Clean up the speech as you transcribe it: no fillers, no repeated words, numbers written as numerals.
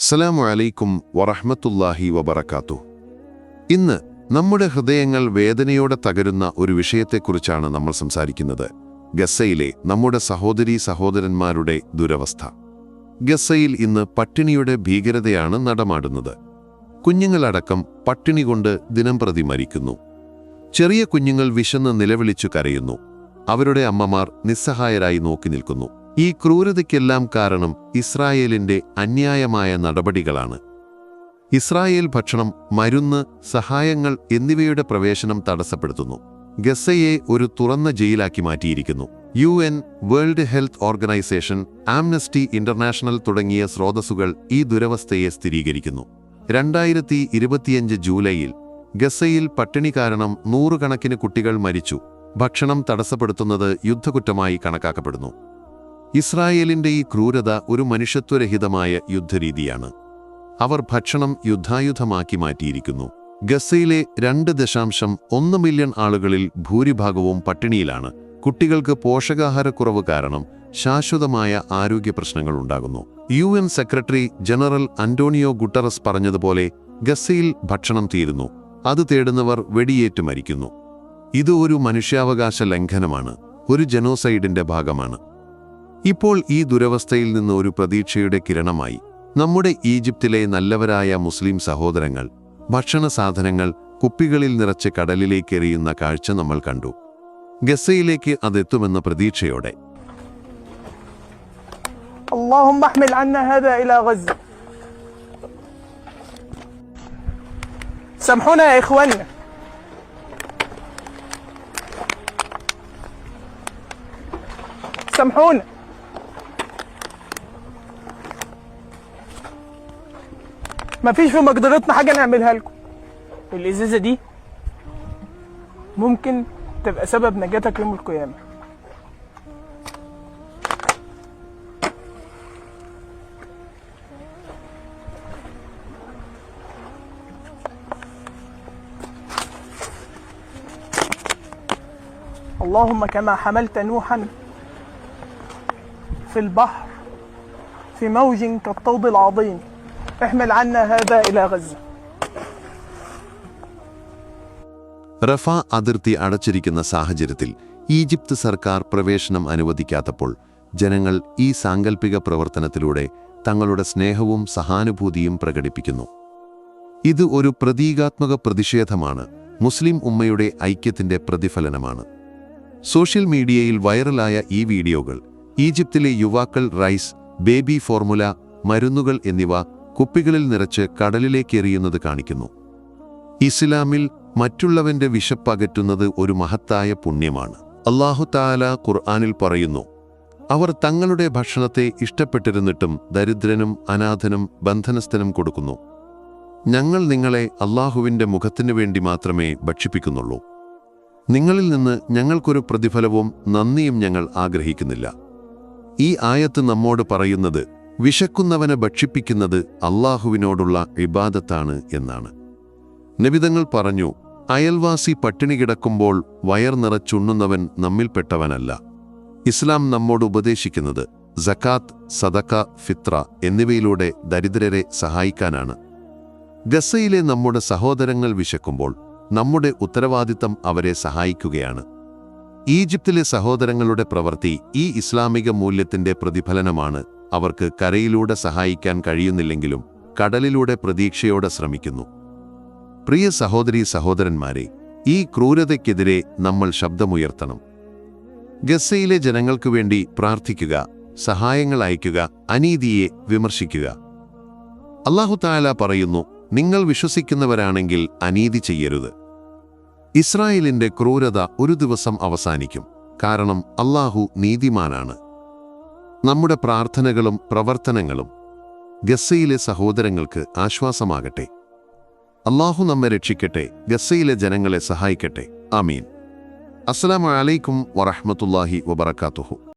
അസ്സലാമു അലൈക്കും വറഹ്മത്തുള്ളാഹി വബറകാതുഹു. ഇന്ന് നമ്മുടെ ഹൃദയങ്ങൾ വേദനയോടെ തകരുന്ന ഒരു വിഷയത്തെക്കുറിച്ചാണ് നമ്മൾ സംസാരിക്കുന്നത്. ഗസയിലെ നമ്മുടെ സഹോദരന്മാരുടെ ദുരവസ്ഥ. ഗസയിൽ ഇന്ന് പട്ടിണിയുടെ ഭീകരതയാണ് നടമാടുന്നത്. കുഞ്ഞുങ്ങളടക്കം പട്ടിണി കൊണ്ട് ദിനംപ്രതി മരിക്കുന്നു. ചെറിയ കുഞ്ഞുങ്ങൾ വിശന്ന് നിലവിളിച്ചു കരയുന്നു. അവരുടെ അമ്മമാർ നിസ്സഹായരായി നോക്കി നിൽക്കുന്നു. ഈ ക്രൂരതയ്ക്കെല്ലാം കാരണം ഇസ്രായേലിന്റെ അന്യായമായ നടപടികളാണ്. ഇസ്രായേൽ ഭക്ഷണം, മരുന്ന്, സഹായങ്ങൾ എന്നിവയുടെ പ്രവേശനം തടസ്സപ്പെടുത്തുന്നു. ഗസയെ ഒരു തുറന്ന ജയിലാക്കി മാറ്റിയിരിക്കുന്നു. UN, world health organisation, Amnesty international തുടങ്ങിയ സ്രോതസ്സുകൾ ഈ ദുരവസ്ഥയെ സ്ഥിരീകരിക്കുന്നു. 2025 ജൂലൈയിൽ ഗസയിൽ പട്ടിണി കാരണം നൂറുകണക്കിന് കുട്ടികൾ മരിച്ചു. ഭക്ഷണം തടസ്സപ്പെടുത്തുന്നത് യുദ്ധക്കുറ്റമായി കണക്കാക്കപ്പെടുന്നു. ഇസ്രായേലിന്റെ ഈ ക്രൂരത ഒരു മനുഷ്യത്വരഹിതമായ യുദ്ധരീതിയാണ്. അവർ ഭക്ഷണം യുദ്ധായുധമാക്കി മാറ്റിയിരിക്കുന്നു. ഗസയിലെ 2.1 മില്യൺ ആളുകളിൽ ഭൂരിഭാഗവും പട്ടിണിയിലാണ്. കുട്ടികൾക്ക് പോഷകാഹാരക്കുറവ് കാരണം ശാശ്വതമായ ആരോഗ്യ പ്രശ്നങ്ങൾ ഉണ്ടാകുന്നു. UN secretary general Antonio Guterres പറഞ്ഞതുപോലെ, ഗസയിൽ ഭക്ഷണം തീരുന്നു, അത് തേടുന്നവർ വെടിയേറ്റ് മരിക്കുന്നു. ഇത് ഒരു മനുഷ്യാവകാശ ലംഘനമാണ്, ഒരു ജനോസൈഡിന്റെ ഭാഗമാണ്. ഇപ്പോൾ ഈ ദുരവസ്ഥയിൽ നിന്ന് ഒരു പ്രതീക്ഷയുടെ കിരണമായി നമ്മുടെ ഈജിപ്തിലെ നല്ലവരായ മുസ്ലിം സഹോദരങ്ങൾ ഭക്ഷണ സാധനങ്ങൾ കുപ്പികളിൽ നിറച്ച് കടലിലേക്ക് എറിയുന്ന കാഴ്ച നമ്മൾ കണ്ടു. ഗസയിലേക്ക് അതെത്തുമെന്ന പ്രതീക്ഷയോടെ. اللهم احمل عنا هذا إلى غزة. سامحونا يا إخواننا. سامحونا. مفيش في مقدرتنا حاجة نعملها لكم. الإزازة دي ممكن تبقى سبب نجاتك يوم القيامة. اللهم كما حملت نوحا في البحر في موج كالطود العظيم احمل عنا هذا إلى غزة. റഫ അതിർത്തി അടച്ചിരിക്കുന്ന സാഹചര്യത്തിൽ ഈജിപ്ത് സർക്കാർ പ്രവേശനം അനുവദിക്കാത്തപ്പോൾ ജനങ്ങൾ ഈ സാങ്കല്പിക പ്രവർത്തനത്തിലൂടെ തങ്ങളുടെ സ്നേഹവും സഹാനുഭൂതിയും പ്രകടിപ്പിക്കുന്നു. ഇത് ഒരു പ്രതീകാത്മക പ്രതിഷേധമാണ്, മുസ്ലിം ഉമ്മയുടെ ഐക്യത്തിന്റെ പ്രതിഫലനമാണ്. സോഷ്യൽ മീഡിയയിൽ വൈറലായ ഈ വീഡിയോകൾ ഈജിപ്തിലെ യുവാക്കൾ റൈസ്, ബേബി ഫോർമുല, മരുന്നുകൾ എന്നിവ കുപ്പികളിൽ നിറച്ച് കടലിലേക്ക് എറിയുന്നത് കാണിക്കുന്നു. ഇസ്ലാമിൽ മറ്റുള്ളവന്റെ വിശപ്പകറ്റുന്നത് ഒരു മഹത്തായ പുണ്യമാണ്. അല്ലാഹു തആല ഖുർആനിൽ പറയുന്നു, അവർ തങ്ങളുടെ ഭക്ഷണത്തെ ഇഷ്ടപ്പെട്ടിരുന്നിട്ടും ദരിദ്രനും അനാഥനും ബന്ധനസ്ഥനും കൊടുക്കുന്നു. ഞങ്ങൾ നിങ്ങളെ അല്ലാഹുവിന്റെ മുഖത്തിനു വേണ്ടി മാത്രമേ ഭക്ഷിപ്പിക്കുന്നുള്ളൂ. നിങ്ങളിൽ നിന്ന് ഞങ്ങൾക്കൊരു പ്രതിഫലവും നന്ദിയും ഞങ്ങൾ ആഗ്രഹിക്കുന്നില്ല. ഈ ആയത്ത് നമ്മോട് പറയുന്നത് വിശക്കുന്നവനെ ഭക്ഷിപ്പിക്കുന്നത് അല്ലാഹുവിനോടുള്ള ഇബാദത്താണ് എന്നാണ്. നബിതങ്ങൾ പറഞ്ഞു, അയൽവാസി പട്ടിണി കിടക്കുമ്പോൾ വയർ നിറച്ചുണ്ണുന്നവൻ നമ്മിൽപ്പെട്ടവനല്ല. ഇസ്ലാം നമ്മോട് ഉപദേശിക്കുന്നത് സകാത്ത്, സദഖ, ഫിത്ര എന്നിവയിലൂടെ ദരിദ്രരെ സഹായിക്കാനാണ്. ഗസയിലെ നമ്മുടെ സഹോദരങ്ങൾ വിശക്കുമ്പോൾ നമ്മുടെ ഉത്തരവാദിത്തം അവരെ സഹായിക്കുകയാണ്. ഈജിപ്തിലെ സഹോദരങ്ങളുടെ പ്രവൃത്തി ഈ ഇസ്ലാമിക മൂല്യത്തിന്റെ പ്രതിഫലനമാണ്. അവർക്ക് കരയിലൂടെ സഹായിക്കാൻ കഴിയുന്നില്ലെങ്കിലും കടലിലൂടെ പ്രതീക്ഷയോടെ ശ്രമിക്കുന്നു. പ്രിയ സഹോദരന്മാരെ, ഈ ക്രൂരതയ്ക്കെതിരെ നമ്മൾ ശബ്ദമുയർത്തണം. ഗസയിലെ ജനങ്ങൾക്കു വേണ്ടി പ്രാർത്ഥിക്കുക, സഹായങ്ങൾ അയയ്ക്കുക, അനീതിയെ വിമർശിക്കുക. അല്ലാഹു തആല പറയുന്നു, നിങ്ങൾ വിശ്വസിക്കുന്നവരാണെങ്കിൽ അനീതി ചെയ്യരുത്. ഇസ്രായേലിന്റെ ക്രൂരത ഒരു ദിവസം അവസാനിക്കും, കാരണം അല്ലാഹു നീതിമാനാണ്. നമ്മുടെ പ്രാർത്ഥനകളും പ്രവർത്തനങ്ങളും ഗസയിലെ സഹോദരങ്ങൾക്ക് ആശ്വാസമാകട്ടെ. അല്ലാഹു നമ്മെ രക്ഷിക്കട്ടെ, ഗസയിലെ ജനങ്ങളെ സഹായിക്കട്ടെ. ആമീൻ. അസ്സലാമു അലൈക്കും വറഹ്മത്തുള്ളാഹി വബറകാതുഹു.